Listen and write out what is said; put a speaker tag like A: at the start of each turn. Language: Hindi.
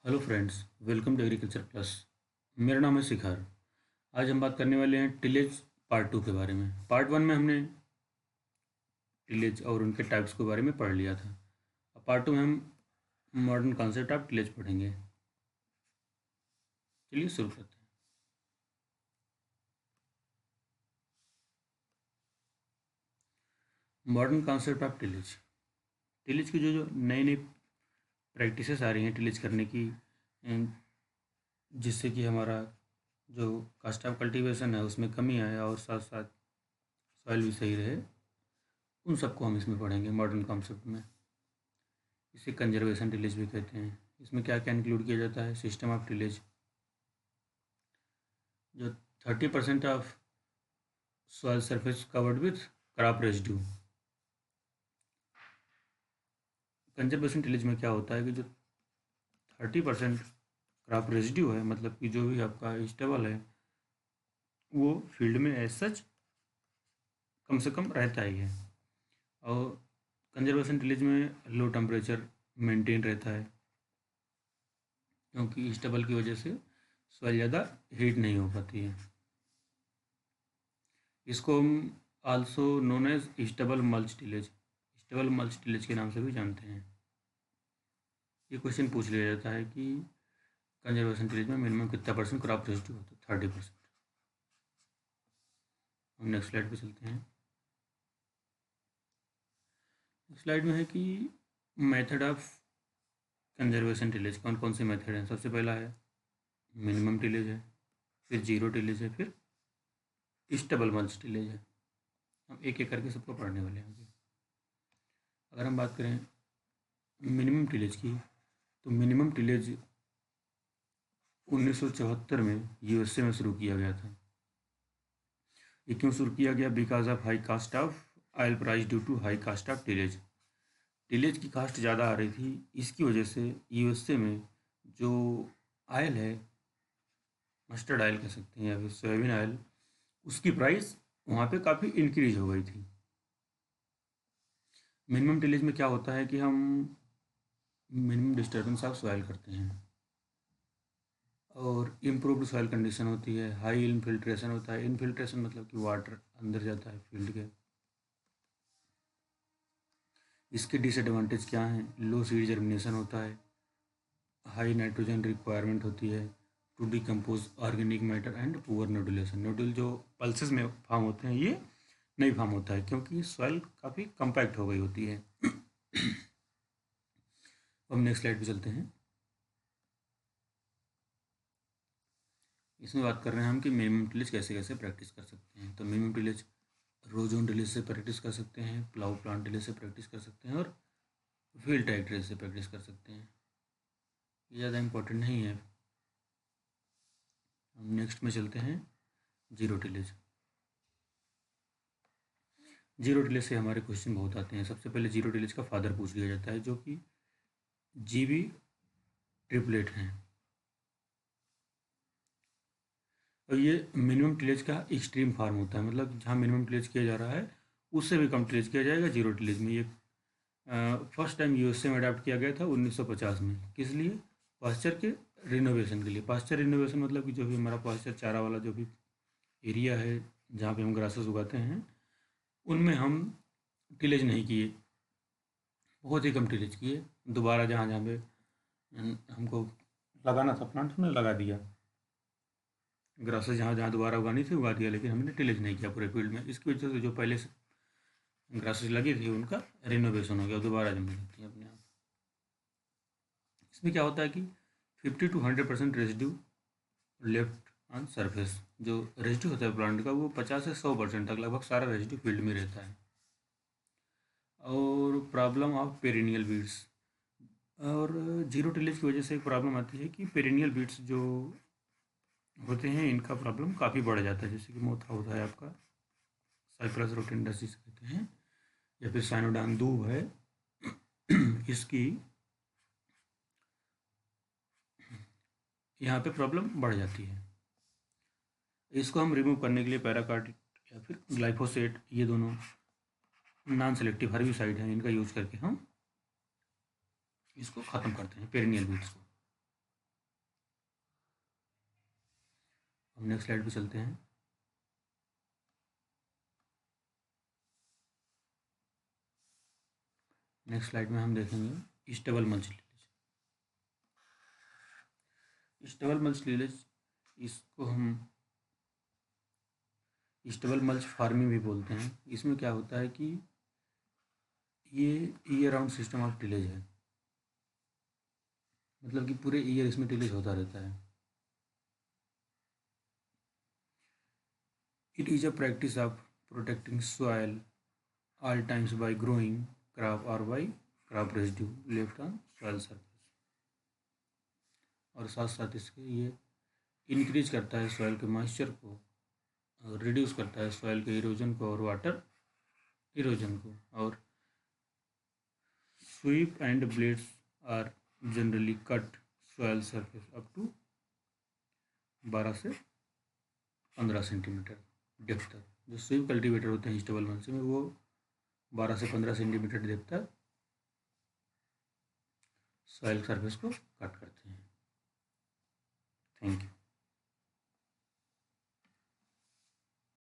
A: Hello friends, welcome to agriculture plus. मेरा नाम है शिखर। आज हम बात करने वाले हैं टिलेज पार्ट 2 के बारे में। पार्ट 1 में हमने टिलेज और उनके टाइप्स के बारे में पढ़ लिया था। अब पार्ट 2 में हम मॉडर्न कॉन्सेप्ट ऑफ टिलेज पढ़ेंगे। चलिए शुरू करते हैं। Modern concept of tillage. Tillage की जो जो नई नई प्रैक्टिसेस आ रही हैं टिलेज करने की, जिससे कि हमारा जो कास्ट ऑफ कल्टीवेशन है उसमें कमी आए और साथ साथ सॉइल भी सही रहे, उन सबको हम इसमें पढ़ेंगे मॉडर्न कॉन्सेप्ट में। इसे कंजर्वेशन टिलेज भी कहते हैं। इसमें क्या क्या इंक्लूड किया जाता है? सिस्टम ऑफ टिलेज, जो 30% of soil surface covered with crop residue. Conservation tillage में क्या होता है कि जो 30% क्रॉप रेजिड्यू है, मतलब कि जो भी आपका स्टेबल है, वो फील्ड में एज सच कम से कम रहता ही है। और कंजर्वेशन टिलेज में लो टेम्परेचर मेंटेन रहता है, क्योंकि स्टेबल की वजह से सॉइल ज़्यादा हीट नहीं हो पाती है। इसको हम also known as stubble mulch tillage, stubble mulch tillage के नाम से भी जानते हैं। ये क्वेश्चन पूछ लिया जाता है कि कंजर्वेशन टिलेज में मिनिमम कितना परसेंट क्रॉप रेजिड्यू होता है? 30%। हम नेक्स्ट स्लाइड पे चलते हैं। स्लाइड में है कि मेथड ऑफ कंजर्वेशन टिलेज, कौन कौन से मेथड हैं। सबसे पहला है मिनिमम टिलेज है, फिर जीरो टिलेज है, फिर स्टेबल मल्च टिलेज है। हम एक एक करके सबको पढ़ने वाले हैं आगे। अगर हम बात करें मिनिमम टिलेज की, तो मिनिमम टिलेज 1974 में यूएसए में शुरू किया गया था। ये क्यों शुरू किया गया? Because of high cost of oil price due to high cost of tillage. Tillage की कास्ट ज़्यादा आ रही थी, इसकी वजह से यूएसए में जो ऑयल है, मस्टर्ड ऑयल कह सकते हैं या फिर सोयाबीन ऑयल, उसकी प्राइस वहाँ पे काफ़ी इंक्रीज हो गई थी। मिनिमम टिलेज में क्या होता है कि हम मिनिमम डिस्टर्बेंस ऑफ सॉइल करते हैं और इम्प्रूव्ड सॉइल कंडीशन होती है। हाई इनफिल्ट्रेशन होता है। इनफिल्ट्रेशन मतलब कि वाटर अंदर जाता है फील्ड के। इसके डिसएडवांटेज क्या हैं? लो सीड जर्मिनेशन होता है, हाई नाइट्रोजन रिक्वायरमेंट होती है to decompose organic matter and poor nodulation. Nodule जो पल्सेस में फॉर्म होते हैं, ये नहीं फॉर्म होता है क्योंकि सॉइल काफ़ी कम्पैक्ट हो गई होती है। अब नेक्स्ट स्लाइड पे चलते हैं। इसमें बात कर रहे हैं हम कि मिनिमम टिलेज कैसे कैसे प्रैक्टिस कर सकते हैं। तो मिनिमम टिलेज रो जोन टिलेज से प्रैक्टिस कर सकते हैं, प्लाउ प्लांट टिलेज से प्रैक्टिस कर सकते हैं और फील्ड टाइप टिलेज से प्रैक्टिस कर सकते हैं। ये ज़्यादा इंपॉर्टेंट नहीं है। हम नेक्स्ट में चलते हैं जीरो टिलेज। जीरो टिलेज से हमारे क्वेश्चन बहुत आते हैं। सबसे पहले जीरो टिलेज का फादर पूछ लिया जाता है, जो कि जीबी ट्रिपलेट हैं। और ये मिनिमम टिलेज का एक्सट्रीम फार्म होता है, मतलब जहाँ मिनिमम टिलेज किया जा रहा है उससे भी कम टिलेज किया जाएगा जीरो टिलेज में। ये फर्स्ट टाइम यूएसए में अडॉप्ट किया गया था 1950 में। किस लिए? पास्चर के रिनोवेशन के लिए। पास्चर रिनोवेशन मतलब कि जो भी हमारा पास्चर चारा वाला जो भी एरिया है जहाँ पे हम ग्रासेस उगाते हैं, उनमें हम टिलेज नहीं किए, बहुत ही कम टिलेज किए। दोबारा जहाँ जहाँ पे हमको लगाना था प्लांट, हमने लगा दिया। ग्रासेस जहाँ जहाँ दोबारा उगानी थी उगा दिया, लेकिन हमने टिलेज नहीं किया पूरे फील्ड में। इसकी वजह से जो पहले से ग्रासेस लगी थी उनका रिनोवेशन हो गया, दोबारा जमने लगती हैं अपने आप। इसमें क्या होता है कि 50 to 100% residue left on surface. जो रेजिड्यू होता है प्लांट का, वो 50 से 100% तक लगभग सारा रेजिड्यू फील्ड में रहता है। और प्रॉब्लम ऑफ पेरिनियल वीड्स, और जीरो टिलेज की वजह से एक प्रॉब्लम आती है कि पेरिनियल वीड्स जो होते हैं, इनका प्रॉब्लम काफ़ी बढ़ जाता है। जैसे कि मोथा होता है आपका, साइप्रस रोटेंडस कहते हैं, या फिर साइनोडान दूब है, इसकी यहाँ पे प्रॉब्लम बढ़ जाती है। इसको हम रिमूव करने के लिए पैराकार्टिट या फिर ग्लाइफोसेट, ये दोनों नॉन सेलेक्टिव हर्बिसाइड हैं, इनका यूज करके हम इसको ख़त्म करते हैं पेरिनियल वीड्स को। हम नेक्स्ट स्लाइड पे चलते हैं। नेक्स्ट स्लाइड में हम देखेंगे स्टेबल मल्च लीलेज। स्टेबल मल्च लीलेज, इसको हम स्टेबल मल्च फार्मिंग भी बोलते हैं। इसमें क्या होता है कि ये year round system of tillage है, मतलब कि पूरे ईयर इसमें टिलेज होता रहता है। It is a practice of protecting soil all times by growing crop और by crop residue left on soil surface. और साथ साथ इसके ये इंक्रीज करता है सॉइल के मॉइस्चर को, रिड्यूस करता है सॉइल के इरोजन को और वाटर इरोजन को। और sweep and blades are generally cut soil surface up to 12 से 15 सेंटीमीटर डेप्थ तक। जो स्वीप कल्टीवेटर होते हैं स्टेबल मल्च में, वो 12 से 15 सेंटीमीटर डेप्थ तक सॉइल सरफेस को कट करते हैं। Thank you.